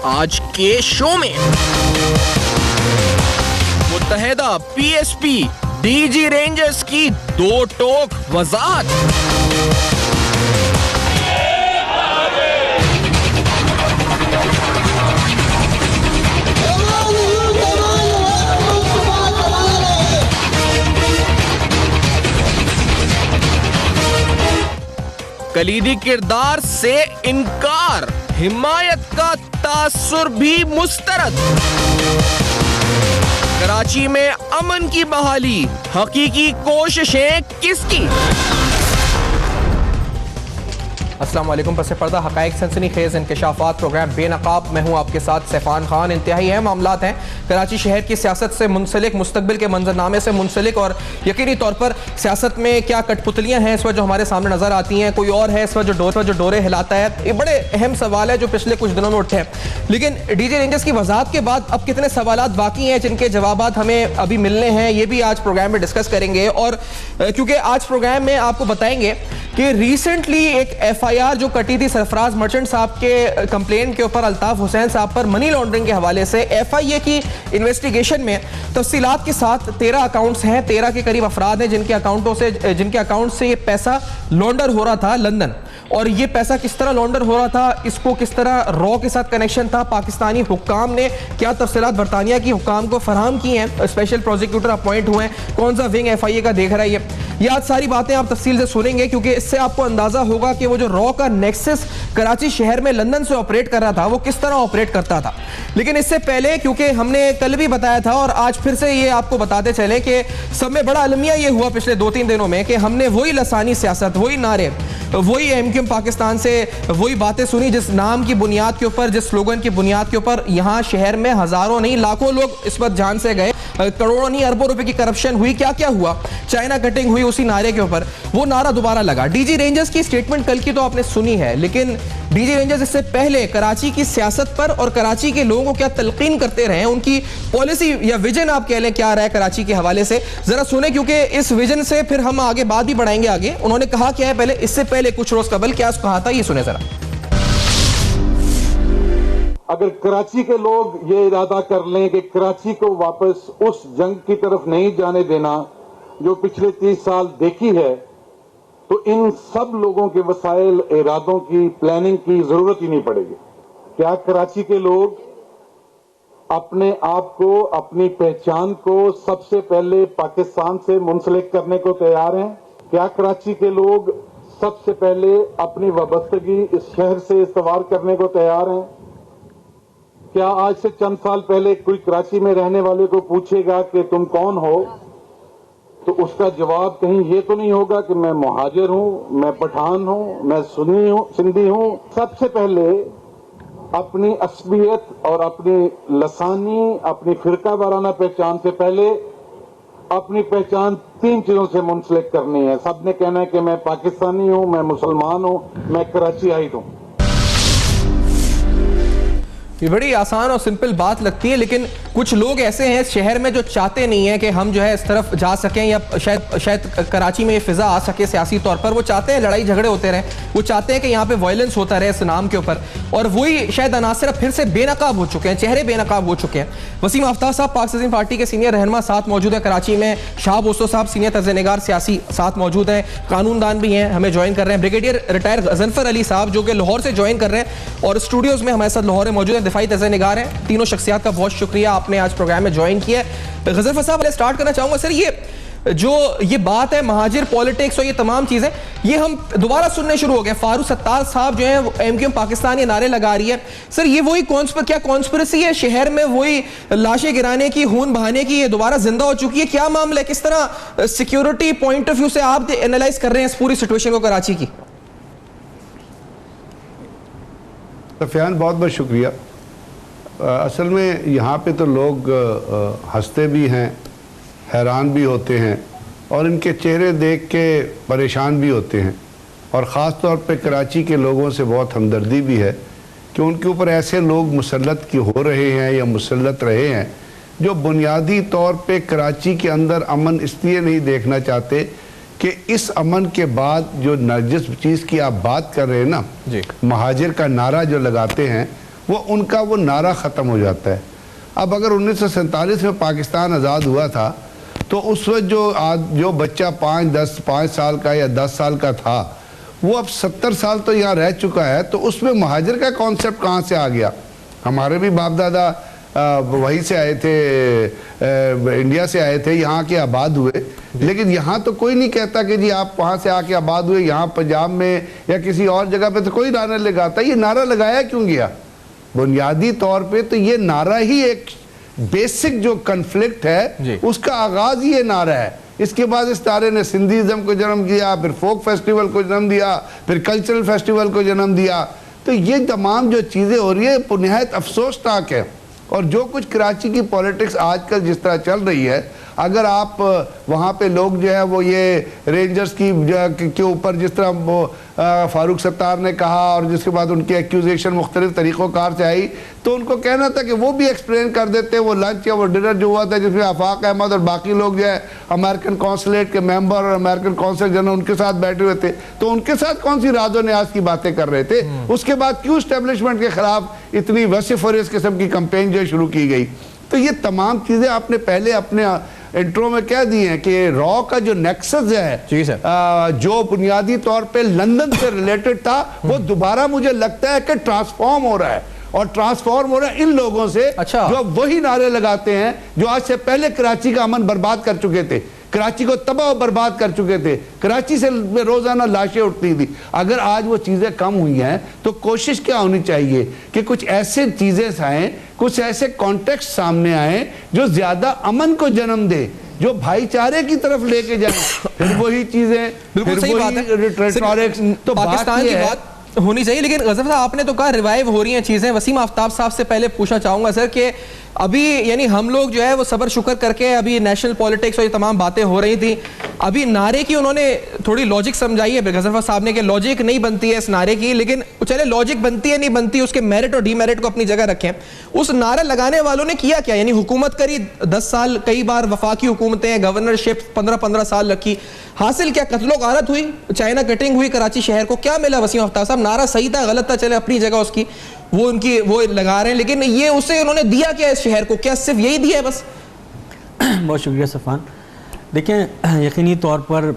आज के शो में। मुत्तहिदा पीएसपी डीजी रेंजर्स की दो टोक वजाहत। कलीदी किरदार से इनकार, हिमायत का तासुर भी मुस्तरद। कराची में अमन की बहाली, हकीकी कोशिशें किसकी? अस्सलाम वालेकुम। पस पर्दा हकायक सनसनीखेज इंकशाफात प्रोग्राम बेनकाब में हूँ आपके साथ सैफान खान। इंतहाई अहम मामलात हैं कराची शहर की सियासत से मुंसलिक, मुस्तकबिल के मंजरनामे से मुंसलिक और यकीनी तौर पर सियासत में क्या कठपुतलियाँ हैं इस वक्त जो हमारे सामने नजर आती हैं, कोई और है इस वक्त जो डोरे हिलाता है। ये बड़े अहम सवाल है जो पिछले कुछ दिनों में उठे हैं, लेकिन डीजी रेंजर्स की वजाहत के बाद अब कितने सवालात बाकी हैं जिनके जवाब हमें अभी मिलने हैं, ये भी आज प्रोग्राम में डिस्कस करेंगे। और क्योंकि आज प्रोग्राम में आपको बताएंगे कि रिसेंटली एक FIR जो कटी थी सरफराज मर्चेंट साहब के कंप्लेंट के ऊपर अल्ताफ हुसैन साहब पर मनी लॉन्ड्रिंग के हवाले से FIA की इन्वेस्टिगेशन में तफसीलात के साथ 13 अकाउंट्स हैं, 13 के करीब अफराद हैं जिनके अकाउंट से ये पैसा लॉन्डर हो रहा था लंदन। और ये पैसा किस तरह लॉन्डर हो रहा था, इसको किस तरह रॉ के साथ कनेक्शन था, पाकिस्तानी हुक्काम ने क्या तफसीलात बरतानिया की हुक्काम को फराहम की हैं, स्पेशल प्रोसिक्यूटर अपॉइंट हुए हैं, कौन सा विंग FIA का देख रहा है ये आज सारी बातें आप तफसील से सुनेंगे क्योंकि इससे आपको अंदाजा होगा कि वो जो रॉ का नेक्सस कराची शहर में लंदन से ऑपरेट कर रहा था वो किस तरह ऑपरेट करता था। लेकिन इससे पहले, क्योंकि हमने कल भी बताया था और आज फिर से ये आपको बताते चले कि सब में बड़ा अलमिया ये हुआ पिछले 2-3 दिनों में कि हमने वही लसानी सियासत, वही नारे, वही MQM पाकिस्तान से वही बातें सुनी जिस नाम की बुनियाद के ऊपर, जिस स्लोगन की बुनियाद के ऊपर यहाँ शहर में हजारों नहीं लाखों लोग इस वक्त जान से गए, करोड़ों नहीं अरबों रुपए की करप्शन हुई, क्या क्या हुआ, चाइना कटिंग हुई उसी नारे के ऊपर। वो नारा दोबारा लगा। डीजी रेंजर्स की स्टेटमेंट कल की तो आपने सुनी है, लेकिन डीजी रेंजर्स इससे पहले कराची की सियासत पर और कराची के लोगों को क्या तलकीन करते रहे, उनकी पॉलिसी या विजन आप कह लें क्या रहा है कराची के हवाले से, जरा सुने क्योंकि इस विजन से फिर हम आगे बात भी बढ़ाएंगे आगे। उन्होंने कहा क्या है पहले, इससे पहले कुछ रोज कबल क्या कहा था, ये सुने जरा। अगर कराची के लोग ये इरादा कर लें कि कराची को वापस उस जंग की तरफ नहीं जाने देना जो पिछले 30 साल देखी है, तो इन सब लोगों के वसाइल, इरादों की, प्लानिंग की जरूरत ही नहीं पड़ेगी। क्या कराची के लोग अपने आप को, अपनी पहचान को सबसे पहले पाकिस्तान से मुंसलिक करने को तैयार हैं? क्या कराची के लोग सबसे पहले अपनी वाबस्तगी इस शहर से इस्तवार करने को तैयार हैं? क्या आज से चंद साल पहले कोई कराची में रहने वाले को पूछेगा कि तुम कौन हो, तो उसका जवाब कहीं ये तो नहीं होगा कि मैं मुहाजिर हूं, मैं पठान हूं, मैं सुन्नी हूं, सिंधी हूं। सबसे पहले अपनी असबियत और अपनी लसानी, अपनी फिरका वाराना पहचान से पहले अपनी पहचान 3 चीजों से मुंसलिक करनी है। सबने कहना है कि मैं पाकिस्तानी हूं, मैं मुसलमान हूं, मैं कराची आई हूं। ये बड़ी आसान और सिंपल बात लगती है, लेकिन कुछ लोग ऐसे हैं शहर में जो चाहते नहीं है कि हम जो है इस तरफ जा सकें या शायद कराची में ये फिजा आ सके सियासी तौर पर। वो चाहते हैं लड़ाई झगड़े होते रहे, वो चाहते हैं कि यहाँ पे वायलेंस होता रहे इस नाम के ऊपर, और वही शायद अनासर फिर से बेनकाब हो चुके हैं, चेहरे बेनकाब हो चुके हैं। वसीम आफ्ताब साहब पाक सियासी पार्टी के सीनियर रहनुमा साथ मौजूद है कराची में, शाह बोस्तो साहब सीनियर तर्जनिगार सियासी साथ मौजूद है, कानूनदान भी हैं, हमें ज्वाइन कर रहे हैं। ब्रिगेडियर रिटायर गजनफर अली साहब जो कि लाहौर से ज्वाइन कर रहे हैं और स्टूडियोज में हमारे साथ लाहौर में मौजूद है, दिफाई तर्जनिगार हैं। तीनों शख्सियात का बहुत शुक्रिया, आपने आज प्रोग्राम में ज्वाइन किया। गजनफर साहब पहले स्टार्ट करना चाहूंगा सर, ये बात है महाजिर पॉलिटिक्स और ये तमाम चीजें ये हम दोबारा सुनने शुरू हो गए। फारूक सत्तार साहब जो है MQM पाकिस्तान ये नारे लगा रही है। सर ये वही कॉन्स्पिरेसी है शहर में, वही लाशें गिराने की, खून बहाने की, ये दोबारा जिंदा हो चुकी है, क्या मामला है? किस तरह सिक्योरिटी पॉइंट ऑफ व्यू से आप एनालाइज कर रहे हैं इस पूरी सिचुएशन को कराची की? सफियान बहुत बहुत शुक्रिया। असल में यहाँ पे तो लोग हंसते भी हैं, हैरान भी होते हैं और इनके चेहरे देख के परेशान भी होते हैं, और ख़ास तौर पे कराची के लोगों से बहुत हमदर्दी भी है कि उनके ऊपर ऐसे लोग मुसल्लत हो रहे हैं या मुसल्लत रहे हैं जो बुनियादी तौर पे कराची के अंदर अमन इसलिए नहीं देखना चाहते कि इस अमन के बाद जो जिस चीज़ की आप बात कर रहे हैं ना, महाजिर का नारा जो लगाते हैं, वो उनका वो नारा ख़त्म हो जाता है। अब अगर 1947 में पाकिस्तान आज़ाद हुआ था तो उस वक्त जो बच्चा 5 साल का या 10 साल का था वो अब 70 साल तो यहाँ रह चुका है, तो उसमें महाजिर का कॉन्सेप्ट कहाँ से आ गया? हमारे भी बाप दादा वहीं से आए थे, इंडिया से आए थे, यहाँ के आबाद हुए, लेकिन यहाँ तो कोई नहीं कहता कि जी आप वहाँ से आके आबाद हुए, यहाँ पंजाब में या किसी और जगह पे तो कोई नारा लगाता। ये नारा लगाया क्यों गया? बुनियादी तौर पे तो ये नारा ही एक बेसिक जो कन्फ्लिक्ट है उसका आगाज ही ये नारा है। इसके बाद इस नारे ने सिंधीज़म को जन्म दिया, फिर फोक फेस्टिवल को जन्म दिया, फिर कल्चरल फेस्टिवल को जन्म दिया। तो ये तमाम जो चीज़ें हो रही है निहायत अफसोसनाक है। और जो कुछ कराची की पॉलिटिक्स आजकल जिस तरह चल रही है, अगर आप वहाँ पे लोग जो है वो ये रेंजर्स के ऊपर जिस तरह वो फारूक सत्तार ने कहा और जिसके बाद उनकी एक्यूजेशन मुख्तलिफ तरीक़ों से आई, तो उनको कहना था कि वो भी एक्सप्लेन कर देते। वो लंच या वो डिनर जो हुआ था जिसमें आफाक अहमद और बाकी लोग जो है अमेरिकन कौंसलेट के मेंबर और अमेरिकन कौंसल जनरल उनके साथ बैठे हुए थे, तो उनके साथ कौन सी राज़ो न्याज की बातें कर रहे थे? उसके बाद क्यों इस्टेब्लिशमेंट के खिलाफ इतनी वसिफरियस किस्म की कंपेन जो शुरू की गई? तो ये तमाम चीज़ें आपने पहले अपने इंट्रो में कह दी हैं कि रॉ का जो नेक्सस है जो बुनियादी तौर पे लंदन से रिलेटेड था वो दोबारा मुझे लगता है कि ट्रांसफॉर्म हो रहा है, और ट्रांसफॉर्म हो रहा है इन लोगों से जो वही नारे लगाते हैं जो आज से पहले कराची का अमन बर्बाद कर चुके थे, कराची को तबाह बर्बाद कर चुके थे, कराची से रोजाना लाशें उठती थी। अगर आज वो चीज़ें कम हुई हैं तो कोशिश क्या होनी चाहिए कि कुछ ऐसे चीज़ें आएँ, कुछ ऐसे कॉन्टेक्स्ट सामने आए जो ज़्यादा अमन को जन्म दे, जो भाईचारे की तरफ लेके जाए। फिर वही चीज़ें, बिल्कुल सही बात है, तो पाकिस्तान की बात होनी चाहिए। लेकिन गजब साहब आपने तो कहा रिवाइव हो रही हैं चीज़ें। वसीम आफ्ताब साहब से पहले पूछना चाहूँगा सर कि अभी यानी हम लोग जो है वो सब्र शुक्र करके अभी नेशनल पॉलिटिक्स और ये तमाम बातें हो रही थी, अभी नारे की उन्होंने थोड़ी लॉजिक समझाई है गजफर साहब ने कि लॉजिक नहीं बनती है इस नारे की, लेकिन चले लॉजिक बनती है नहीं बनती उसके मेरिट और डीमेरिट को अपनी जगह रखें। उस नारा लगाने वालों ने किया क्या? यानी हुकूमत करी 10 साल, कई बार वफाकी हुकूमतें, गवर्नरशिप 15-15 साल रखी, हासिल क्या? कत्लो गारत हुई, चाइना कटिंग हुई कराची शहर को, क्या मिला? वसीम आफ्ताब साहब नारा सही था गलत था, चले अपनी जगह उसकी वो उनकी वो लगा रहे हैं, लेकिन ये उसे उन्होंने दिया क्या इस शहर को? क्या सिर्फ यही दिया है बस? बहुत शुक्रिया सफ़ान। देखें यकीनी तौर पर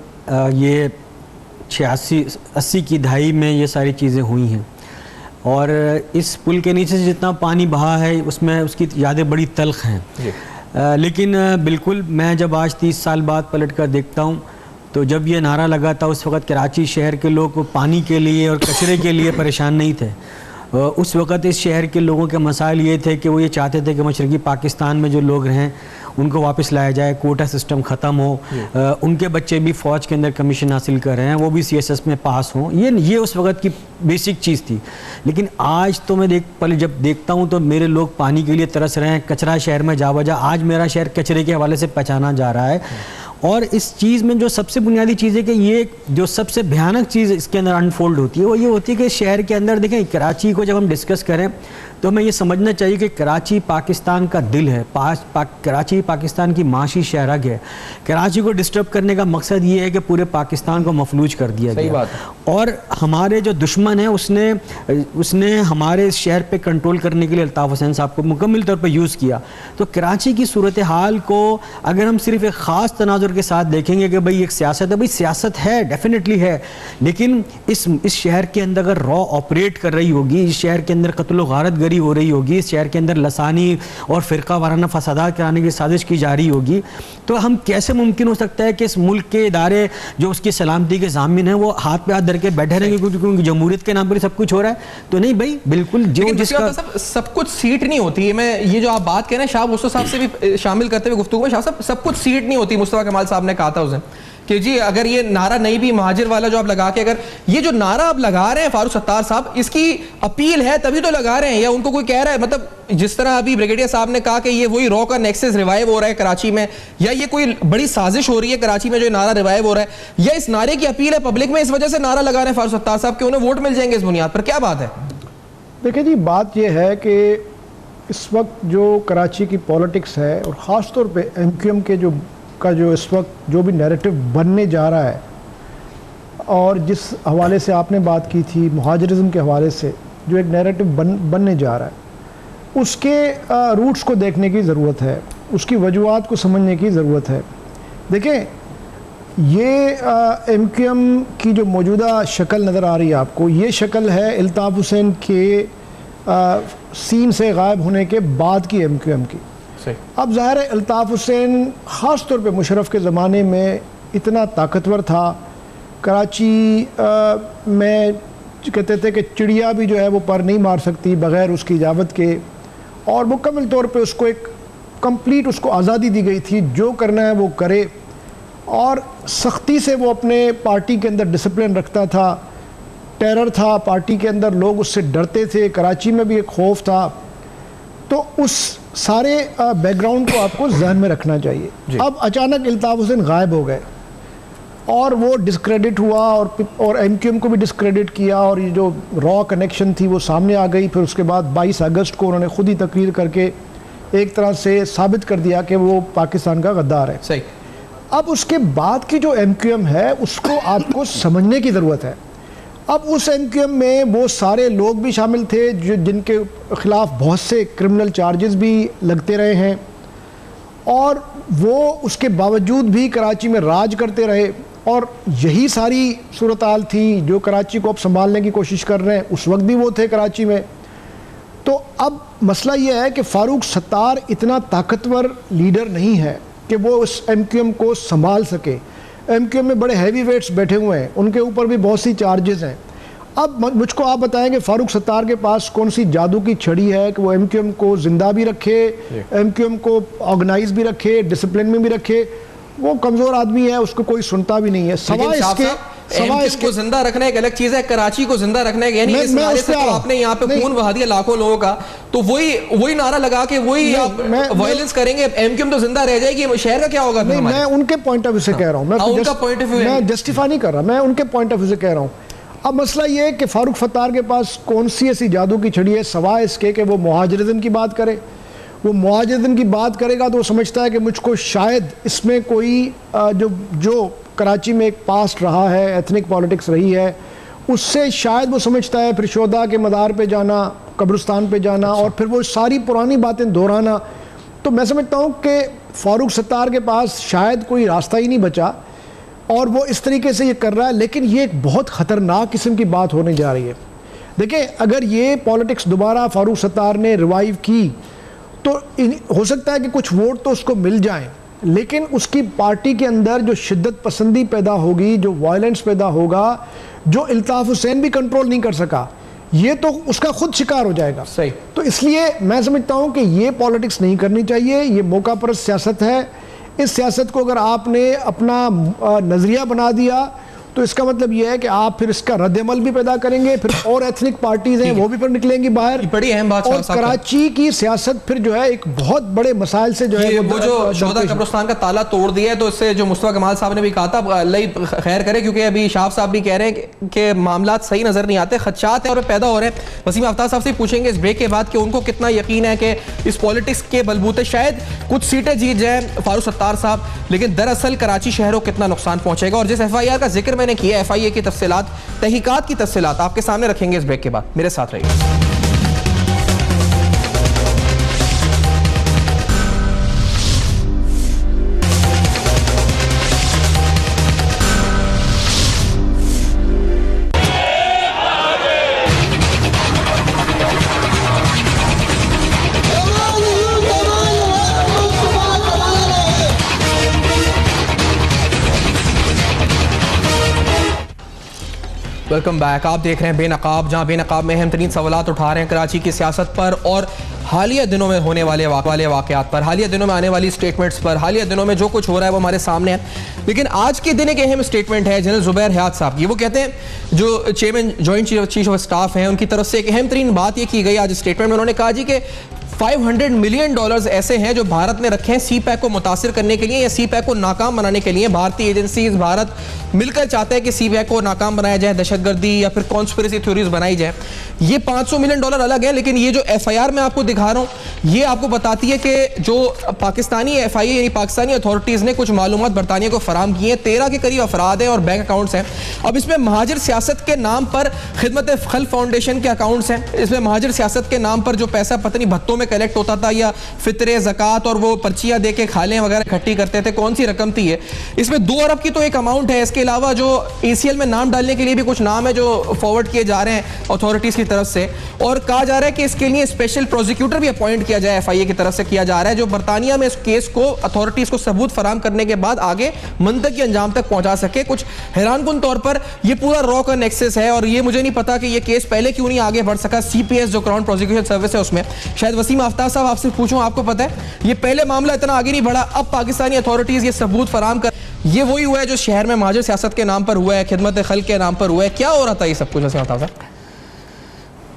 ये 86-80 की दहाई में ये सारी चीज़ें हुई हैं, और इस पुल के नीचे से जितना पानी बहा है उसमें उसकी यादें बड़ी तल्ख हैं। लेकिन बिल्कुल मैं जब आज 30 साल बाद पलट कर देखता हूँ तो जब ये नारा लगा था उस वक़्त कराची शहर के लोग पानी के लिए और कचरे के लिए परेशान नहीं थे। उस वक़्त इस शहर के लोगों के मसाइल ये थे कि वो ये चाहते थे कि मशरक़ी पाकिस्तान में जो लोग हैं उनको वापस लाया जाए, कोटा सिस्टम ख़त्म हो, उनके बच्चे भी फ़ौज के अंदर कमीशन हासिल कर रहे हैं, वो भी CSS में पास हों। ये उस वक़्त की बेसिक चीज़ थी। लेकिन आज तो मैं पहले जब देखता हूँ तो मेरे लोग पानी के लिए तरस रहे हैं, कचरा शहर में जा बजा, आज मेरा शहर कचरे के हवाले से पहचाना जा रहा है। और इस चीज़ में जो सबसे बुनियादी चीज़ है कि ये जो सबसे भयानक चीज़ इसके अंदर अनफोल्ड होती है वो ये होती है कि शहर के अंदर देखें, कराची को जब हम डिस्कस करें तो हमें ये समझना चाहिए कि कराची पाकिस्तान का दिल है, कराची पाकिस्तान की माशी शहरग है। कराची को डिस्टर्ब करने का मकसद ये है कि पूरे पाकिस्तान को मफलूज कर दिया गया, और हमारे जो दुश्मन है उसने हमारे शहर पे कंट्रोल करने के लिए अल्ताफ़ हुसैन साहब को मुकम्मल तौर पे यूज़ किया। तो कराची की सूरत हाल को अगर हम सिर्फ एक ख़ास तनाजुर के साथ देखेंगे कि भाई एक सियासत है, भाई सियासत है, डेफिनेटली है, लेकिन इस शहर के अंदर अगर रॉ ऑपरेट कर रही होगी, इस शहर के अंदर कत्ल गारत हो रही होगी, इस शहर के अंदर लसानी और फ़िरका वाराना फसादात कराने की साजिश की जा रही होगी, तो हम कैसे मुमकिन हो सकता है कि इस मुल्क के इदारे जो उसकी सलामती के ज़ामिन है वो हाथ पे हाथ धर के बैठे रहेंगे क्योंकि जमहूरियत के नाम पर सब कुछ हो रहा है? तो नहीं भाई, बिल्कुल जो जिसका सब कुछ सीट नहीं होती है। मैं ये जो आप बात कह रहे हैं शाह मुस्तफा साहब से भी शामिल करते हुए गुफ्तगू में, शाह साहब सब कुछ सीट नहीं होती। मुस्तफा कमाल साहब ने कहा था उस दिन कि जी अगर ये नारा नहीं भी महाजिर वाला जो आप लगा के, अगर ये जो नारा आप लगा रहे हैं फारूक सत्तार साहब, इसकी अपील है तभी तो लगा रहे हैं, या उनको कोई कह रहा है? मतलब जिस तरह अभी ब्रिगेडियर साहब ने कहा कि ये वही रॉ का नेक्सस रिवाइव हो रहा है कराची में, या ये कोई बड़ी साजिश हो रही है कराची में जो नारा रिवाइव हो रहा है, या इस नारे की अपील है पब्लिक में, इस वजह से नारा लगा रहे हैं फारूक सत्तार साहब कि उन्हें वोट मिल जाएंगे इस बुनियाद पर? क्या बात है? देखिए जी, बात यह है कि इस वक्त जो कराची की पॉलिटिक्स है और ख़ास तौर पे MQM के जो इस वक्त जो भी नैरेटिव बनने जा रहा है, और जिस हवाले से आपने बात की थी मुहाजिरिज़म के हवाले से जो एक नैरेटिव बनने जा रहा है, उसके रूट्स को देखने की ज़रूरत है, उसकी वजूहात को समझने की ज़रूरत है। देखें, ये MQM की जो मौजूदा शक्ल नज़र आ रही है आपको, ये शक्ल है अल्ताफ़ हुसैन के सीन से गायब होने के बाद की MQM की। अब ज़ाहिर है अल्ताफ़ हुसैन ख़ास तौर पे मुशर्रफ के ज़माने में इतना ताकतवर था, कराची में कहते थे कि चिड़िया भी जो है वो पर नहीं मार सकती बग़ैर उसकी इजाज़त के, और मुकम्मल तौर पे उसको एक कंप्लीट उसको आज़ादी दी गई थी, जो करना है वो करे, और सख्ती से वो अपने पार्टी के अंदर डिसिप्लिन रखता था। टेरर था पार्टी के अंदर, लोग उससे डरते थे, कराची में भी एक खौफ था। तो उस सारे बैकग्राउंड को आपको जहन में रखना चाहिए। अब अचानक अल्ताफ़ हुसैन गायब हो गए और वो डिस्क्रेडिट हुआ, और MQM को भी डिस्क्रेडिट किया, और ये जो रॉ कनेक्शन थी वो सामने आ गई। फिर उसके बाद 22 अगस्त को उन्होंने खुद ही तकरीर करके एक तरह से साबित कर दिया कि वो पाकिस्तान का गद्दार है। सही। अब उसके बाद की जो MQM है उसको आपको समझने की ज़रूरत है। अब उस MQM में वो सारे लोग भी शामिल थे जो जिनके ख़िलाफ़ बहुत से क्रिमिनल चार्जेस भी लगते रहे हैं, और वो उसके बावजूद भी कराची में राज करते रहे, और यही सारी सूरत हाल थी जो कराची को अब संभालने की कोशिश कर रहे हैं। उस वक्त भी वो थे कराची में। तो अब मसला ये है कि फ़ारूक सत्तार इतना ताकतवर लीडर नहीं है कि वो उस MQM को संभाल सके। MQM में बड़े हैवी वेट्स बैठे हुए हैं, उनके ऊपर भी बहुत सी चार्जेस हैं। अब मुझको आप बताएं कि फ़ारूक सत्तार के पास कौन सी जादू की छड़ी है कि वो MQM को ज़िंदा भी रखे, MQM को ऑर्गेनाइज भी रखे, डिसिप्लिन में भी रखे। वो कमज़ोर आदमी है, उसको कोई सुनता भी नहीं है। सवाल इसको जिंदा रखना एक अलग चीज है, कराची को जिंदा रखना है, यानी इस नारे से तो आपने यहाँ पे खून बहा दिया लाखों लोगों का, तो वही नारा लगा के वही आप वायलेंस करेंगे, MQM तो जिंदा रह जाएगी, शहर का क्या होगा? मैं उनके पॉइंट ऑफ व्यू से कह रहा हूँ, मैं जस्टिफाई नहीं कर रहा, मैं उनके पॉइंट ऑफ व्यू से कह रहा हूँ। अब मसला ये है कि फ़ारूक सत्तार के पास कौन सी ऐसी जादू की छड़ी है सवाए इसके कि वो मुहाजिरिन की बात करे। वो मुहाजिरिन की बात करेगा तो वो समझता है कि मुझको शायद इसमें कोई जो कराची में एक पास्ट रहा है, एथनिक पॉलिटिक्स रही है, उससे शायद वो समझता है फिर शोदा के मदार पे जाना, कब्रिस्तान पे जाना, और फिर वो सारी पुरानी बातें दोहराना। तो मैं समझता हूँ कि फ़ारूक सत्तार के पास शायद कोई रास्ता ही नहीं बचा, और वो इस तरीके से ये कर रहा है। लेकिन ये एक बहुत ख़तरनाक किस्म की बात होने जा रही है। देखिए, अगर ये पॉलिटिक्स दोबारा फ़ारूक सत्तार ने रिवाइव की तो हो सकता है कि कुछ वोट तो उसको मिल जाएं, लेकिन उसकी पार्टी के अंदर जो शिद्दत पसंदी पैदा होगी, जो वायलेंस पैदा होगा, जो अल्ताफ़ हुसैन भी कंट्रोल नहीं कर सका, ये तो उसका खुद शिकार हो जाएगा। सही। तो इसलिए मैं समझता हूँ कि ये पॉलिटिक्स नहीं करनी चाहिए, ये मौका परस्त सियासत है। इस सियासत को अगर आपने अपना नज़रिया बना दिया तो इसका मतलब ये है कि आप फिर इसका रद्द-ए-अमल भी पैदा करेंगे, फिर और एथनिक पार्टीज़ हैं वो भी फिर निकलेंगी बाहर। बड़ी अहम बात, और कराची की सियासत फिर जो है एक बहुत बड़े मसाइल से जो है वो जो शोहदा कब्रिस्तान का ताला तोड़ दिया है, तो इससे जो मुस्तफा कमाल साहब ने भी कहा था, अल्लाह खैर करे, क्योंकि अभी शाफ साहब भी कह रहे हैं कि मामला सही नजर नहीं आते, खदशात हैं और पैदा हो रहे हैं। वसीम आफ्ताब साहब से पूछेंगे इस ब्रेक के बाद कि उनको कितना यकीन है कि इस पॉलिटिक्स के बलबूते शायद कुछ सीटें जीत जाए फ़ारूक सत्तार साहब, लेकिन दरअसल कराची शहर को कितना नुकसान पहुंचेगा। और जिस FIR का जिक्र मैंने किया, FIA की तफसीलात, तहकीकात की तफसीलात आपके सामने रखेंगे इस ब्रेक के बाद। मेरे साथ रहिए। Welcome back. आप देख रहे हैं बेनकाब, जहां बेनकाब में अहम तरीन सवालात उठा रहे हैं कराची की सियासत पर और हालिया दिनों में होने वाले वाक़यात पर, हालिया दिनों में आने वाली स्टेटमेंट्स पर, हालिया दिनों में जो कुछ हो रहा है वो हमारे सामने है। लेकिन आज के दिन एक अहम स्टेटमेंट है जनरल ज़ुबैर हयात साहब की। वो कहते हैं, जो chairman joint chief of staff हैं, उनकी तरफ से एक अहम तरीन बात ये की गई आज स्टेटमेंट में। उन्होंने कहा जी कि $500 मिलियन ऐसे हैं जो भारत ने रखे हैं CPAC को मुतासिर करने के लिए या CPAC को नाकाम बनाने के लिए। भारतीय एजेंसीज, भारत मिलकर चाहते हैं कि CPAC को नाकाम बनाया जाए, दहशतगर्दी या फिर कॉन्स्पिरेसी थ्योरीज बनाई जाए। ये $500 मिलियन अलग है, लेकिन ये जो FIR में आपको दिखा रहा हूँ, ये आपको बताती है कि जो पाकिस्तानी FIA यानी पाकिस्तानी अथॉरिटीज़ ने कुछ मालूमात बरतानिया को फराम की हैं। 13 के करीब अफराद हैं और बैंक अकाउंट्स हैं। अब इसमें महाजिर सियासत के नाम पर खिदमत खल फाउंडेशन के अकाउंट्स हैं। इसमें महाजिर सियासत के नाम पर जो पैसा पता नहीं भत्तों में कलेक्ट होता था या फितरे ज़कात और वो पर्चियाँ दे के खालें वगैरह इकट्ठी करते थे, कौन सी रकम थी ये। इसमें 2 अरब की तो एक अमाउंट है। इसके अलावा जो ACL में नाम डालने के लिए भी कुछ नाम है जो फॉरवर्ड किए जा रहे हैं अथॉरिटीज़ की तरफ से, और कहा जा रहा है कि इसके लिए स्पेशल प्रोसिक्यूटर भी अपॉइंट किया जाए, FIA की तरफ से किया जा रहा है, जो बरतानिया में इस केस को अथॉरिटीज़ को सबूत फराम करने के बाद आगे मंतकी अंजाम तक पहुंचा सके। कुछ हैरानकुन तौर पर यह पूरा रॉ का नेक्सस है और ये मुझे नहीं पता कि ये केस पहले क्यों नहीं आगे बढ़ सका। CPS जो क्राउन प्रोसिक्यूशन सर्विस है उसमें, शायद वसीम आफ्ताब साहब आपसे पूछूं, आपको पता है ये पहले मामला इतना आगे नहीं बढ़ा, अब पाकिस्तानी अथॉरिटीज़ ये सबूत फराम कर, ये वही हुआ है जो शहर में महाजिर सियासत के नाम पर हुआ है, खिदमत खल के नाम पर हुआ है। क्या हो रहा था ये सब कुछ? वसीम आफ्ताब साहब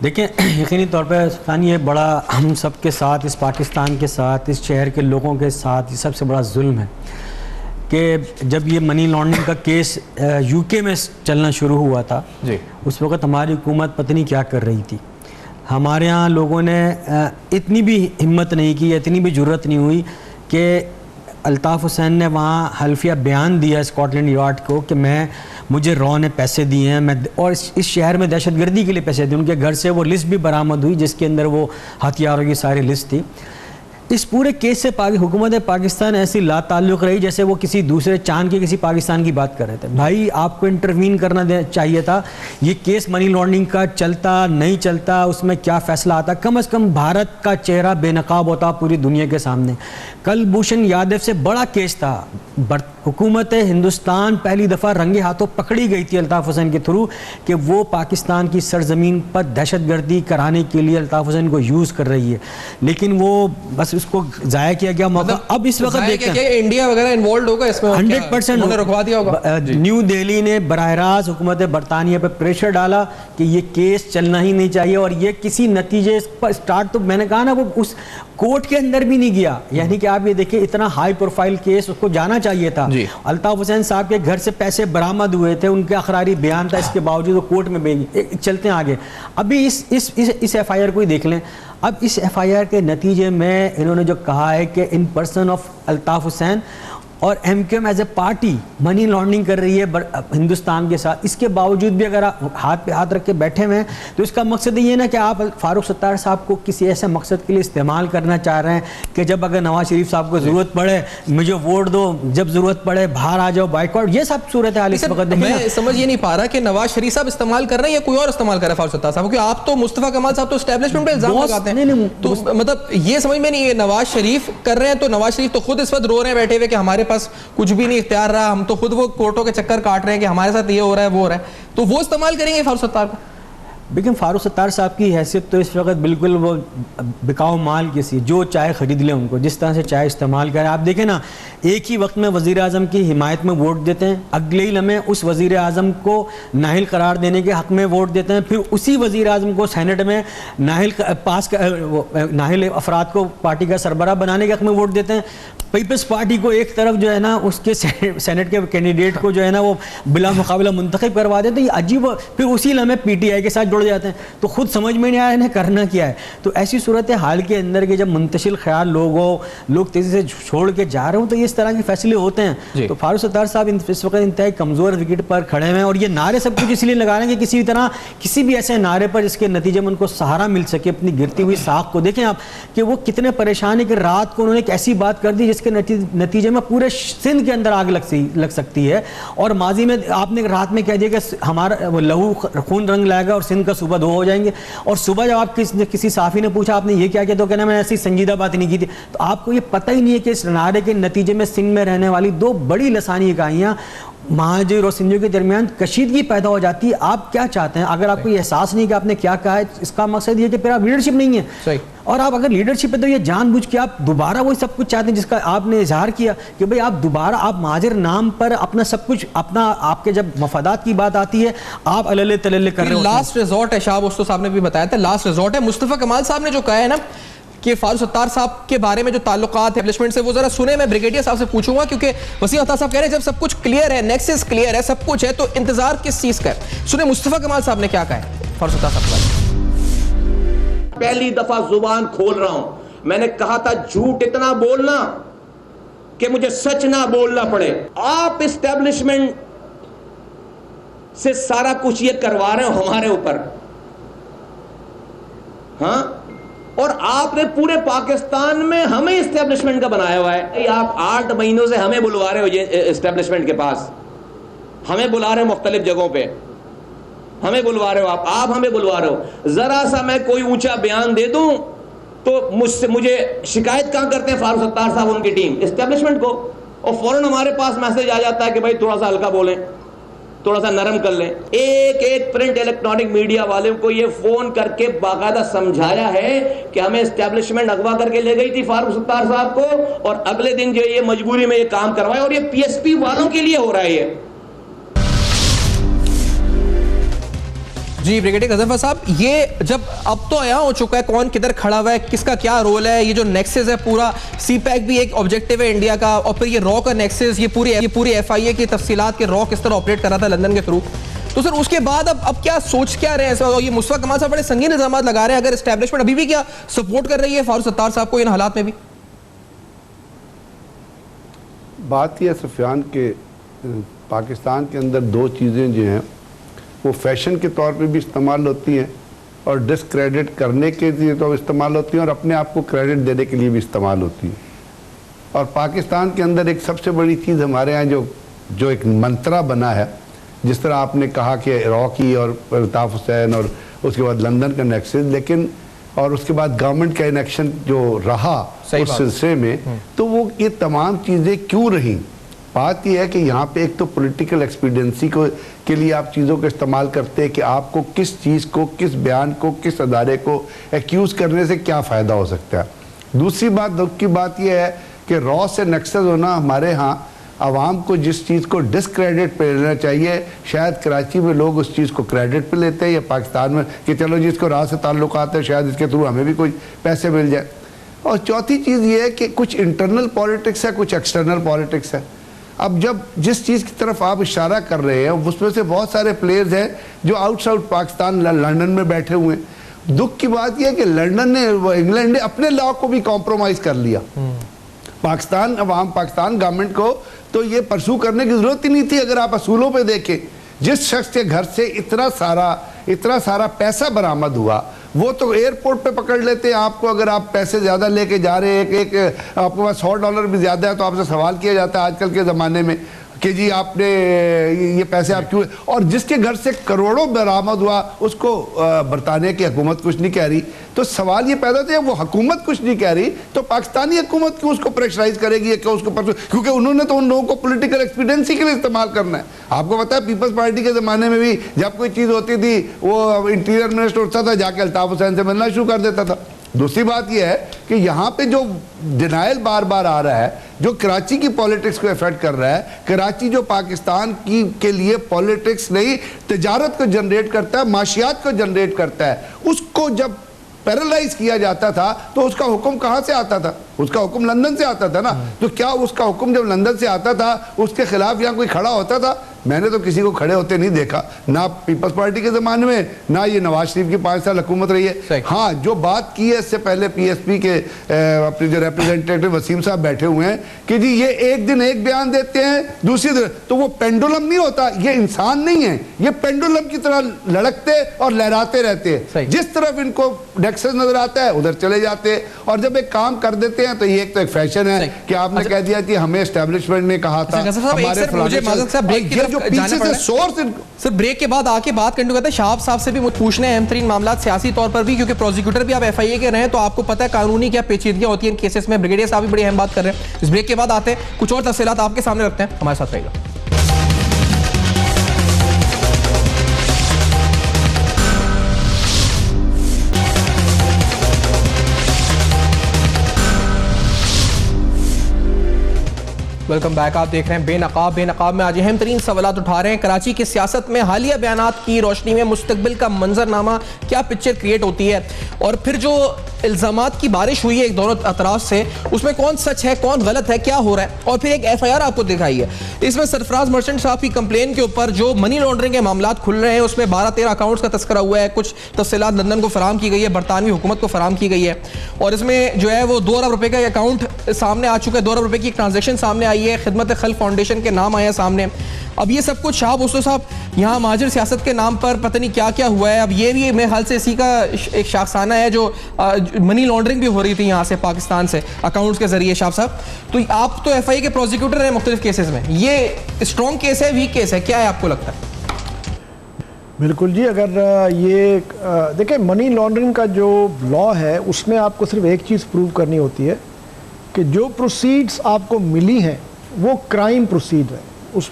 देखिए, यकीनी तौर पर सुल्तानी ये बड़ा हम सब के साथ, इस पाकिस्तान के साथ, इस शहर के लोगों के साथ ये सबसे बड़ा जुल्म है कि जब ये मनी लॉन्ड्रिंग का केस UK में चलना शुरू हुआ था जी, उस वक़्त हमारी हुकूमत पता नहीं क्या कर रही थी। हमारे यहाँ लोगों ने इतनी भी हिम्मत नहीं की, इतनी भी जुर्रत नहीं हुई कि अल्ताफ़ हुसैन ने वहाँ हल्फिया बयान दिया स्कॉटलैंड यार्ड को कि मुझे रॉ ने पैसे दिए हैं, मैं और इस शहर में दहशतगर्दी के लिए पैसे दिए। उनके घर से वो लिस्ट भी बरामद हुई जिसके अंदर वो हथियारों की सारी लिस्ट थी। इस पूरे केस से हुकूमत पाकिस्तान ऐसी लाताल्लुक़ रही जैसे वो किसी दूसरे चांद के किसी पाकिस्तान की बात कर रहे थे। भाई आपको इंटरवीन करना चाहिए था। ये केस मनी लॉन्ड्रिंग का चलता नहीं चलता, उसमें क्या फ़ैसला आता, कम से कम भारत का चेहरा बेनकाब होता पूरी दुनिया के सामने। कलभूषण यादव से बड़ा केस था, हुकूमत हिंदुस्तान पहली दफ़ा रंगे हाथों पकड़ी गई थी अल्ताफ़ हुसैन के थ्रू कि वो पाकिस्तान की सरजमीन पर दहशतगर्दी कराने के लिए अल्ताफ़ हुसैन को यूज़ कर रही है, लेकिन वो बस उसको ज़ाया किया गया मौका। अब इस वक्त देखते हैं इंडिया वगैरह इन्वॉल्व होगा इसमें, 100% रुकवा दिया होगा। न्यू दिल्ली ने बराह रास्त हुकूमत बरतानिया पर प्रेशर डाला कि ये केस चलना ही नहीं चाहिए, और ये किसी नतीजे पर स्टार्ट, तो मैंने कहा ना, वो उस कोर्ट के अंदर भी नहीं गया। यानी कि आप ये देखिए, इतना हाई प्रोफाइल केस उसको जाना चाहिए था। अल्ताफ़ हुसैन साहब के घर से पैसे बरामद हुए थे, उनके अखरारी बयान था, इसके बावजूद वो कोर्ट में चलते हैं आगे। अभी इस FIR को ही देख लें। अब इस FIR के नतीजे में इन्होंने जो कहा है कि in person of Altaf Hussain और MQM as a party money laundering कर रही है हिंदुस्तान के साथ। इसके बावजूद भी अगर आप हाथ पे हाथ रख के बैठे हुए हैं तो इसका मकसद ये ना कि आप फारूक सत्तार साहब को किसी ऐसे मकसद के लिए इस्तेमाल करना चाह रहे हैं कि जब अगर नवाज शरीफ साहब को ज़रूरत पड़े मुझे वोट दो, जब ज़रूरत पड़े बाहर आ जाओ, बाइकॉट, ये सब सूरत हाल इस वक्त। मैं समझ ये नहीं पा रहा कि नवाज शरीफ साहब इस्तेमाल कर रहे हैं या कोई और इस्तेमाल कर रहा है फारूक सत्तार साहब, क्योंकि आप तो मुस्तफा कमाल साहब तो एस्टैब्लिशमेंट पे इल्जाम लगाते हैं। तो मतलब ये समझ में नहीं है, नवाज शरीफ कर रहे हैं तो नवाज शरीफ तो खुद इस वक्त रो रहे हैं बैठे हुए कि हमारे पास कुछ भी नहीं इख्तियार रहा, हम तो खुद वो कोर्टों के चक्कर काट रहे हैं कि हमारे साथ ये हो रहा है वो हो रहा है, तो वो इस्तेमाल करेंगे फारूक सत्तार को। लेकिन फारूक सत्तार साहब की हैसियत तो इस वक्त बिल्कुल वो बिकाऊ माल किसी, जो चाहे ख़रीद लें उनको, जिस तरह से चाहे इस्तेमाल करें। आप देखें ना, एक ही वक्त में वज़ीर आज़म की हिमायत में वोट देते हैं, अगले ही लम्हे उस वज़ीर आज़म को नाहिल करार देने के हक़ में वोट देते हैं, फिर उसी वज़ीर आज़म को सेनेट में नाहिल अफराद को पार्टी का सरबराह बनाने के हक़ में वोट देते हैं। पीपल्स पार्टी को एक तरफ जो है ना उसके सेनेट के कैंडिडेट को जो है ना वो बिला मुकाबला मुंतखब करवा देते हैं। अजीब, फिर उसी लम्हे PTI के साथ जुड़ जाते हैं, तो खुद समझ में नहीं आया इन्हें करना क्या है। तो ऐसी सूरत हाल के अंदर के जब मुंतशिल ख्याल लोग तेज़ी से छोड़ के जा रहे हो तो इस तरह के फैसले होते हैं। तो फारूक सत्तार साहब इस वक्त इंतहाई कमज़ोर विकेट पर खड़े हैं, और ये नारे सब कुछ इसलिए लगा रहे हैं कि किसी तरह किसी भी ऐसे नारे पर जिसके नतीजे में उनको सहारा मिल सके अपनी गिरती हुई साख को। देखें आप कि वो कितने परेशान है कि रात को उन्होंने एक ऐसी बात कर दी जिसके नतीजे में पूरे सिंध के अंदर आग लग सकती है। और माजी में आपने रात में कह दिया कि हमारा लहू खून रंग लाएगा और सिंध का सुबह 2 हो जाएंगे, और सुबह जब आप किसी साफ़ी ने पूछा आपने ये क्या किया तो कहना मैंने ऐसी संजीदा बात नहीं की थी। तो आपको ये पता ही नहीं है कि इस नारे के नतीजे में सिंध में रहने वाली 2 बड़ी लसानी इकाइयाँ महाजिर और सिंधियों के दरमियान कशीदगी पैदा हो जाती है। आप क्या चाहते हैं? अगर आपको ये एहसास नहीं कि आपने क्या कहा है, इसका मकसद ये कि फिर आप लीडरशिप नहीं है। सही। और आप अगर लीडरशिप है तो ये जानबूझ के आप दोबारा वही सब कुछ चाहते हैं जिसका आपने इजहार किया कि भाई आप दोबारा आप महाजिर नाम पर अपना सब कुछ आपके जब मफादात की बात आती है आप अलले तलले कर रहे हो। लास्ट रिजॉर्ट है, शाह उस्तो साहब ने भी बताया था, लास्ट रिजॉर्ट है। मुस्तफा कमाल साहब ने जो कहा है ना कि फारूक सत्तार साहब के बारे में जो ताल्लुकात है एस्टैब्लिशमेंट से, वो जरा सुने। मैं ब्रिगेडियर साहब से पूछूंगा क्योंकि वसीम अख्तर साहब कह रहे हैं जब सब कुछ क्लियर है, नेक्सस क्लियर है, सब कुछ है, तो इंतजार किस चीज का है। सुने मुस्तफा कमाल साहब ने क्या कहा है फारूक सत्तार साहब। पहली दफा जुबान खोल रहा हूं। मैंने कहा था झूठ इतना बोलना कि मुझे सच ना बोलना पड़े। आप एस्टेब्लिशमेंट से सारा कुछ ये करवा रहे हो हमारे ऊपर, हां, और आपने पूरे पाकिस्तान में हमें एस्टेब्लिशमेंट का बनाया हुआ है। आप 8 महीनों से हमें बुलवा रहे हो ये एस्टेब्लिशमेंट के पास, हमें बुला रहे हो मुख्तलिफ जगहों पे, हमें बुलवा रहे हो आप हमें बुलवा रहे हो। जरा सा मैं कोई ऊंचा बयान दे दूं तो मुझे शिकायत कहां करते हैं फारूक सत्तार साहब, उनकी टीम, एस्टेब्लिशमेंट को, और फौरन हमारे पास मैसेज आ जाता है कि भाई थोड़ा सा हल्का बोलें, थोड़ा सा नरम कर लें। एक प्रिंट इलेक्ट्रॉनिक मीडिया वाले को ये फोन करके बाकायदा समझाया है कि हमें एस्टेब्लिशमेंट अगवा करके ले गई थी फारूक सत्तार साहब को, और अगले दिन जो ये मजबूरी में ये काम करवाए, और ये पीएसपी वालों के लिए हो रहा है ये। जी ब्रिगेडियर गजनफर साहब, ये जब अब तो आया हो चुका है कौन किधर खड़ा हुआ है, किसका क्या रोल है, ये जो नेक्सस है पूरा, सीपैक भी एक ऑब्जेक्टिव है इंडिया का, और फिर ये रॉ का नेक्सस, ये पूरी एफआईए की तफसीलात के रॉ किस तरह ऑपरेट कर रहा था लंदन के थ्रू, तो सर उसके बाद अब क्या सोच क्या रहे हैं? ये मुस्तफा कमाल साहब बड़े संगीन इल्जाम लगा रहे हैं, अगर एस्टेब्लिशमेंट अभी भी क्या सपोर्ट कर रही है फारूक सत्तार साहब को इन हालात में भी? बात यह सुफियान के पाकिस्तान के अंदर दो चीज़ें जो हैं वो फैशन के तौर पे भी इस्तेमाल होती हैं और डिस्क्रेडिट करने के लिए तो इस्तेमाल होती हैं और अपने आप को क्रेडिट देने के लिए भी इस्तेमाल होती हैं। और पाकिस्तान के अंदर एक सबसे बड़ी चीज़ हमारे यहाँ जो एक मंत्रा बना है, जिस तरह आपने कहा कि रॉकी और अल्ताफ हुसैन और उसके बाद लंदन का नेक्सस, लेकिन और उसके बाद गवर्नमेंट का इनेक्शन जो रहा उस सिलसिले में, तो वो ये तमाम चीज़ें क्यों रहीं? बात यह है कि यहाँ पे एक तो पॉलिटिकल एक्सपीडियंसी के लिए आप चीज़ों का इस्तेमाल करते हैं कि आपको किस चीज़ को, किस बयान को, किस अदारे को एक्यूज़ करने से क्या फ़ायदा हो सकता है। दूसरी बात, दुख की बात यह है कि रॉ से नेक्सस होना हमारे यहाँ आवाम को जिस चीज़ को डिसक्रेडिट पे लेना चाहिए, शायद कराची में लोग उस चीज़ को क्रेडिट पे लेते हैं, या पाकिस्तान में कि चलो जिसको रॉ से ताल्लुकात है शायद इसके थ्रू हमें भी कुछ पैसे मिल जाए। और चौथी चीज़ ये है कि कुछ इंटरनल पॉलिटिक्स है, कुछ एक्सटर्नल पॉलिटिक्स है। अब जब जिस चीज़ की तरफ आप इशारा कर रहे हैं उसमें से बहुत सारे प्लेयर्स हैं जो आउटसाइड पाकिस्तान लंदन में बैठे हुए हैं। दुख की बात यह है कि लंदन ने, इंग्लैंड ने अपने लॉ को भी कॉम्प्रोमाइज़ कर लिया। पाकिस्तान गवर्नमेंट को तो ये परसू करने की ज़रूरत ही नहीं थी। अगर आप असूलों पे देखें, जिस शख्स के घर से इतना सारा पैसा बरामद हुआ, वो तो एयरपोर्ट पे पकड़ लेते हैं आपको। अगर आप पैसे ज़्यादा लेके जा रहे हैं, एक आपके पास $100 भी ज़्यादा है, तो आपसे सवाल किया जाता है आजकल के ज़माने में कि जी आपने ये पैसे आप क्यों। और जिसके घर से करोड़ों बरामद हुआ उसको बरतानिया की हुकूमत कुछ नहीं कह रही, तो सवाल ये पैदा होता है वो हुकूमत कुछ नहीं कह रही तो पाकिस्तानी हुकूमत क्यों उसको प्रेशराइज करेगी, क्यों उसको क्योंकि उन्होंने तो उन लोगों को पॉलिटिकल एक्सपीडियंसी के लिए इस्तेमाल करना है। आपको पता है पीपल्स पार्टी के ज़माने में भी जब कोई चीज़ होती थी वो इंटीरियर मिनिस्टर उठता था, जाके अल्ताफ हुसैन से मिलना शुरू कर देता था। दूसरी बात यह है कि यहाँ पे जो डिनाइल बार बार आ रहा है, जो कराची की पॉलिटिक्स को इफेक्ट कर रहा है, कराची जो पाकिस्तान की के लिए पॉलिटिक्स नहीं तिजारत को जनरेट करता है, माशियात को जनरेट करता है, उसको जब पैरालाइज किया जाता था तो उसका हुक्म कहाँ से आता था? उसका हुक्म लंदन से आता था ना। तो क्या उसका हुक्म जब लंदन से आता था उसके खिलाफ यहाँ कोई खड़ा होता था? मैंने तो किसी को खड़े होते नहीं देखा, ना पीपल्स पार्टी के ज़माने में, ना ये नवाज शरीफ की 5 साल हुकूमत रही है। हाँ, जो बात की है इससे पहले पीएसपी के अपने जो रिप्रेजेंटेटिव वसीम साहब बैठे हुए हैं कि जी ये एक दिन एक बयान देते हैं, दूसरी दिन, तो वो पेंडुलम नहीं होता, ये इंसान नहीं है, ये पेंडुलम की तरह लड़कते और लहराते रहते हैं। जिस तरफ इनको नेक्सस नजर आता है उधर चले जाते हैं, और जब एक काम कर देते हैं तो ये एक तो एक फैशन है कि आपने कह दिया कि हमें एस्टेब्लिशमेंट ने कहा था हमारे सर ब्रेक के बाद आके बात करने को कहते हैं शहाब साहब से भी मुझे पूछने हैं अहम तरीन मामला सियासी तौर पर भी, क्योंकि प्रोसिक्यूटर भी आप एफआईए के रहे हैं तो आपको पता है कानूनी क्या पेचीदगियां होती हैं केसेस में। ब्रिगेडियर साहब भी बड़ी अहम बात कर रहे हैं। इस ब्रेक के बाद आते हैं, कुछ और तफसीलात आपके सामने रखते हैं, हमारे साथ रहेगा। Welcome back. आप देख रहे हैं बेनकाब में आज अहम तरीन सवालात उठा रहे हैं। कराची की सियासत में हालिया बयानात की रोशनी में मुस्तकबिल का मंजरनामा क्या पिक्चर क्रिएट होती है, और फिर जो इल्ज़ामात की बारिश हुई है एक दोनों अतराफ से, उसमें कौन सच है कौन गलत है, क्या हो रहा है, और फिर एक FIR आपको दिखाई है। इसमें सरफराज मर्चेंट साहब की कंप्लेन के ऊपर जो मनी लॉन्ड्रिंग के मामलात खुल रहे हैं, उसमें 12-13 अकाउंट्स का तस्करा हुआ है। कुछ तफसीलात लंदन को फराम की गई है, बरतानवी हुकूमत को फराम की गई है, और इसमें जो है वो 2 अरब रुपए का अकाउंट सामने आ चुका है, 2 अरब रुपए की एक ट्रांजेक्शन सामने आई है, खिदमत खल फाउंडेशन के नाम आया सामने। अब ये सब कुछ शाह भुस्सो साहब यहाँ महाजिर सियासत के नाम पर पता नहीं क्या क्या हुआ है। अब ये भी मेरे ख्याल से इसी का एक शाखसाना है, जो मनी लॉन्ड्रिंग भी हो रही थी यहाँ से पाकिस्तान से अकाउंट्स के जरिए। शाह साहब, तो आप तो FIA के प्रोसिक्यूटर हैं मुख्तलिफ केसेस में, ये स्ट्रॉन्ग केस है वीक केस है, क्या है आपको लगता है? बिल्कुल जी, अगर ये देखिए मनी लॉन्ड्रिंग का जो लॉ है उसमें आपको सिर्फ एक चीज़ प्रूव करनी होती है कि जो प्रोसीड्स आपको मिली हैं वो क्राइम प्रोसीड है,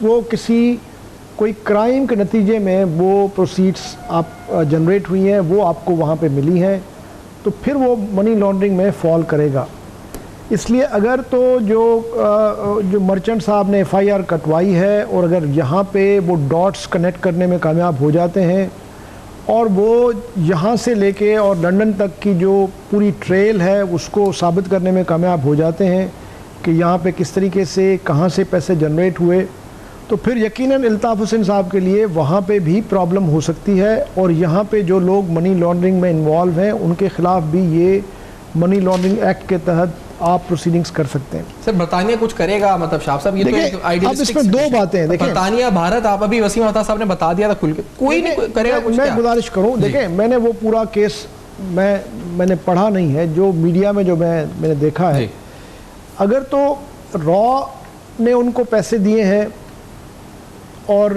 वो किसी कोई क्राइम के नतीजे में वो प्रोसीड्स आप जनरेट हुई हैं, वो आपको वहाँ पे मिली हैं, तो फिर वो मनी लॉन्ड्रिंग में फॉल करेगा। इसलिए अगर तो जो मर्चेंट साहब ने FIR कटवाई है, और अगर यहाँ पे वो डॉट्स कनेक्ट करने में कामयाब हो जाते हैं और वो यहाँ से लेके और लंदन तक की जो पूरी ट्रेल है उसको साबित करने में कामयाब हो जाते हैं कि यहाँ पे किस तरीके से कहाँ से पैसे जनरेट हुए, तो फिर यकीनन अल्ताफ़ हुसैन साहब के लिए वहाँ पे भी प्रॉब्लम हो सकती है, और यहाँ पे जो लोग मनी लॉन्ड्रिंग में इन्वॉल्व हैं उनके ख़िलाफ़ भी ये मनी लॉन्ड्रिंग एक्ट के तहत आप प्रोसीडिंग्स कर सकते हैं। सर बरतानिया कुछ करेगा, मतलब शाह साहब ये तो एक आइडियलिस्टिक, अब इसमें 2 बातें हैं। देखिए बरतानिया भारत, आप अभी वसीम अता साहब ने बता दिया था खुल के, कोई नहीं करेगा कुछ। मैं गुजारिश करूं, देखिए मैंने वो पूरा केस मैंने पढ़ा नहीं है, जो मीडिया में जो मैंने देखा है, अगर तो रॉ ने उनको पैसे दिए हैं और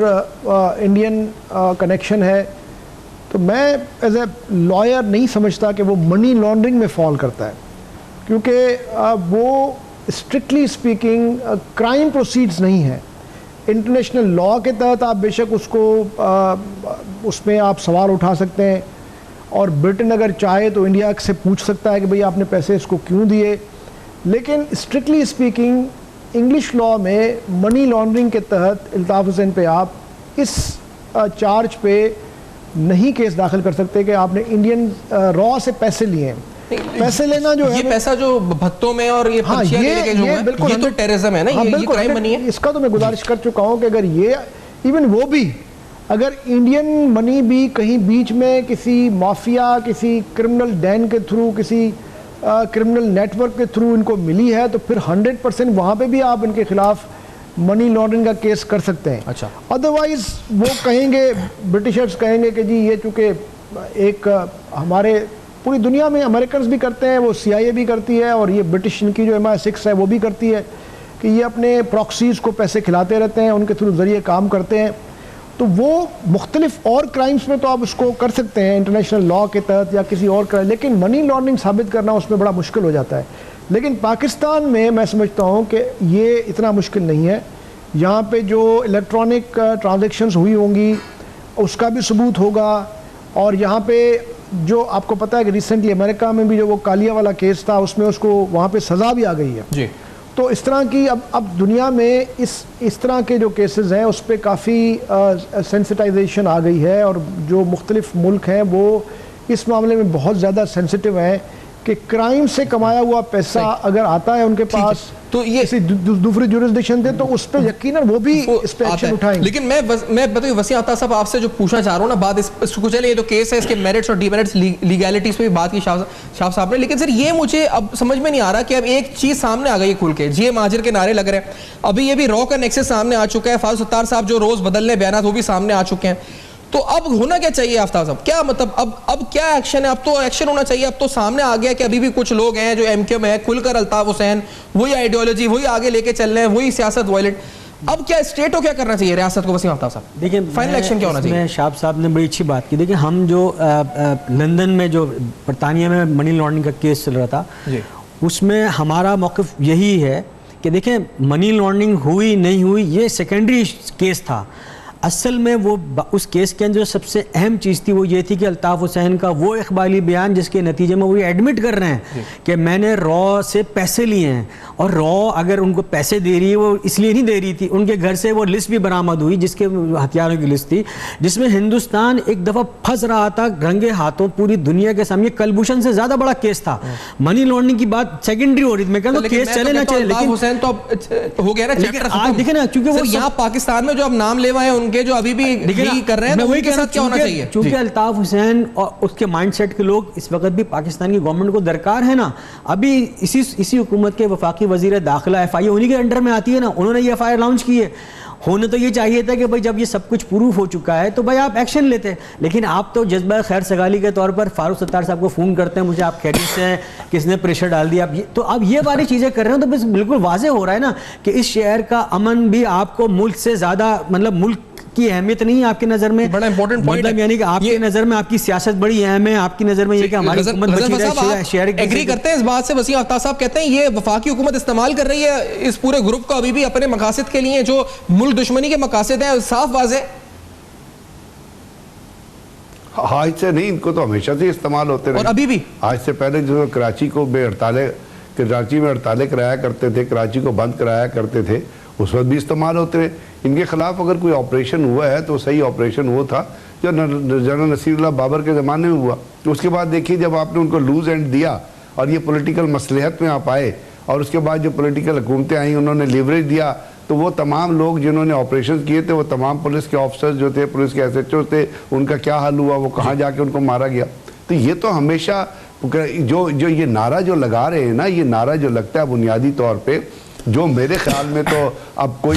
इंडियन कनेक्शन है, तो मैं एज ए लॉयर नहीं समझता कि वो मनी लॉन्ड्रिंग में फॉल करता है, क्योंकि वो स्ट्रिक्टली स्पीकिंग क्राइम प्रोसीड्स नहीं है। इंटरनेशनल लॉ के तहत आप बेशक उसको उसमें आप सवाल उठा सकते हैं, और ब्रिटेन अगर चाहे तो इंडिया से पूछ सकता है कि भाई आपने पैसे इसको क्यों दिए, लेकिन स्ट्रिक्टली स्पीकिंग इंग्लिश लॉ में मनी लॉन्ड्रिंग के तहत अल्ताफ़ हुसैन पे आप इस चार्ज पे नहीं केस दाखिल कर सकते कि आपने इंडियन रॉ से पैसे लिए हैं। पैसे लेना जो है, ये पैसा जो भत्तों में और ये बिल्कुल ये तो टेररिज्म है ना, ये क्राइम बनी है। इसका तो मैं गुजारिश कर चुका हूँ कि अगर ये इवन वो भी अगर इंडियन मनी भी कहीं बीच में किसी माफिया, किसी क्रिमिनल डैन के थ्रू, किसी क्रिमिनल नेटवर्क के थ्रू इनको मिली है, तो फिर 100% वहाँ पे भी आप इनके खिलाफ मनी लॉन्ड्रिंग का केस कर सकते हैं। अच्छा, अदरवाइज वो कहेंगे, ब्रिटिशर्स कहेंगे कि जी ये चूँकि एक हमारे पूरी दुनिया में अमेरिकन्स भी करते हैं, वो CIA भी करती है, और ये ब्रिटिश इनकी जो MI6 है वो भी करती है कि ये अपने प्रॉक्सीज़ को पैसे खिलाते रहते हैं, उनके थ्रू ज़रिए काम करते हैं। तो वो मुख्तलिफ और क्राइम्स में तो आप उसको कर सकते हैं इंटरनेशनल लॉ के तहत या किसी और क्राइम, लेकिन मनी लॉन्ड्रिंग साबित करना उसमें बड़ा मुश्किल हो जाता है। लेकिन पाकिस्तान में मैं समझता हूँ कि ये इतना मुश्किल नहीं है। यहाँ पे जो इलेक्ट्रॉनिक ट्रांजैक्शंस हुई होंगी उसका भी सबूत होगा, और यहाँ पे जो आपको पता है कि रिसेंटली अमेरिका में भी जो वो कालिया वाला केस था उसमें उसको वहाँ पे सज़ा भी आ गई है जी। तो इस तरह की अब दुनिया में इस तरह के जो केसेस हैं उस पर काफ़ी सेंसिटाइजेशन आ गई है, और जो मुख्तलिफ मुल्क हैं वो इस मामले में बहुत ज़्यादा सेंसिटिव हैं कि क्राइम से कमाया हुआ पैसा अगर आता है उनके पास, तो ये किसी दूसरी जुरिस्डिक्शन थे तो उस पर यकीनन वो भी इस पर एक्शन उठाएंगे। लेकिन मैं बताइए वसीम अता साहब, आपसे जो पूछना चाह रहा हूँ ना बात इसको, चलिए ये तो केस है, इसके मेरिट्स और डीमेरिट्स लीगैलिटीज पे भी बात की शाह साहब ने, लेकिन सर ये मुझे अब समझ में नहीं आ रहा कि अब एक चीज सामने आ गई है खुल के, जी महाजिर के नारे लग रहे हैं, अभी ये भी रॉ का नेक्सस सामने आ चुका है, फारूक सत्तार साहब जो रोज बदलने बयान वो भी सामने आ चुके हैं, तो अब होना क्या चाहिए आफ्ताब साहब, क्या मतलब अब क्या एक्शन है? अब तो एक्शन होना चाहिए, अब तो सामने आ गया कि अभी भी कुछ लोग हैं जो MQ में है, खुलकर अल्ताफ हुसैन वही आइडियोलॉजी वही आगे लेके चल रहे हैं, वही सियासत वायलेट, अब क्या स्टेट को क्या करना चाहिए रियासत को? वसीम आफ्ताब साहब देखिए फाइनल एक्शन क्या होना चाहिए? शाह साहब ने बड़ी अच्छी बात की। देखिए हम जो लंदन में जो बरतानिया में मनी लॉन्ड्रिंग का केस चल रहा था उसमें हमारा मौक़िफ़ यही है कि देखें मनी लॉन्ड्रिंग हुई नहीं हुई ये सेकेंडरी केस था। असल में वो उस केस के अंदर जो सबसे अहम चीज़ थी वो ये थी कि अल्ताफ़ हुसैन का वो इकबाली बयान जिसके नतीजे में वो ये एडमिट कर रहे हैं कि मैंने रॉ से पैसे लिए हैं, और रॉ अगर उनको पैसे दे रही है वो इसलिए नहीं दे रही थी, उनके घर से वो लिस्ट भी बरामद हुई जिसके हथियारों की लिस्ट थी, जिसमें हिंदुस्तान एक दफ़ा फंस रहा था रंगे हाथों पूरी दुनिया के सामने। कलभूषण से ज़्यादा बड़ा केस था, मनी लॉन्ड्रिंग की बात सेकेंडरी हो रही थी। मैं कहता हूं केस चले ना चले, लेकिन हुसैन तो अब हो गया ना, लेकिन आज देखे ना, क्योंकि वो यहाँ पाकिस्तान में जो अब नाम ले हैं उनके जो अभी भी कर रहे हैं, तो उनके साथ क्या होना चाहिए? चूंकि अल्ताफ हुसैन और उसके माइंडसेट के लोग इस वक्त भी पाकिस्तान की गवर्नमेंट को दरकार है ना। अभी इसी हुकूमत के वफाकी वजीर दाखिला FIA उन्हीं के अंडर में आती है ना, उन्होंने ये FIR लॉन्च की है। होने तो ये चाहिए था कि भाई जब ये सब कुछ प्रूफ हो चुका है तो भाई आप एक्शन लेते, लेकिन आप तो जज्बा खैर सगाली के तौर पर फारूक सत्तार साहब को फ़ोन करते हैं, मुझे आप खैरियत से हैं, किसने प्रेशर डाल दिया, तो आप ये वाली चीज़ें कर रहे हो, तो बस बिल्कुल वाजे हो रहा है ना कि इस शहर का अमन भी आपको मुल्क से ज़्यादा, मतलब मुल्क की अहमियत नहीं है आपकी नज़र में, बड़ा इंपॉर्टेंट पॉइंट है, यानी कि आपकी नज़र में आपकी सियासत बड़ी अहम है, आपकी नज़र में ये कि हमारी हुकूमत बची रहे, शहर एग्री करते हैं इस बात से? वसीम आफ्ताब साहब कहते हैं ये वफाकी हुकूमत इस्तेमाल कर रही है इस पूरे ग्रुप को अभी भी अपने मकासद के लिए, जो मुल्क दुश्मनी के मकासद हैं, साफ वाज़े। आज से नहीं, इनको तो हमेशा से इस्तेमाल होते रहे, और अभी भी। आज से पहले जो कराची में हड़तालें कराया करते थे, कराची को बंद कराया करते थे, उस वक्त भी इस्तेमाल होते रहे। इनके खिलाफ अगर कोई ऑपरेशन हुआ है तो सही ऑपरेशन वो था जो जनरल नसीरुल्लाह बाबर के ज़माने में हुआ। उसके बाद देखिए जब आपने उनको लूज एंड दिया और ये पॉलिटिकल मसलहत में आप आए, और उसके बाद जो पॉलिटिकल हुकूमतें आई उन्होंने लीवरेज दिया, तो वो तमाम लोग जिन्होंने ऑपरेशन किए थे, वो तमाम पुलिस के ऑफिसर्स जो थे, पुलिस के SHO थे, उनका क्या हाल हुआ, वो कहाँ जाके उनको मारा गया। तो ये तो हमेशा जो ये नारा जो लगा रहे हैं ना, ये नारा जो लगता है बुनियादी तौर पर, जो मेरे ख्याल में तो अब कोई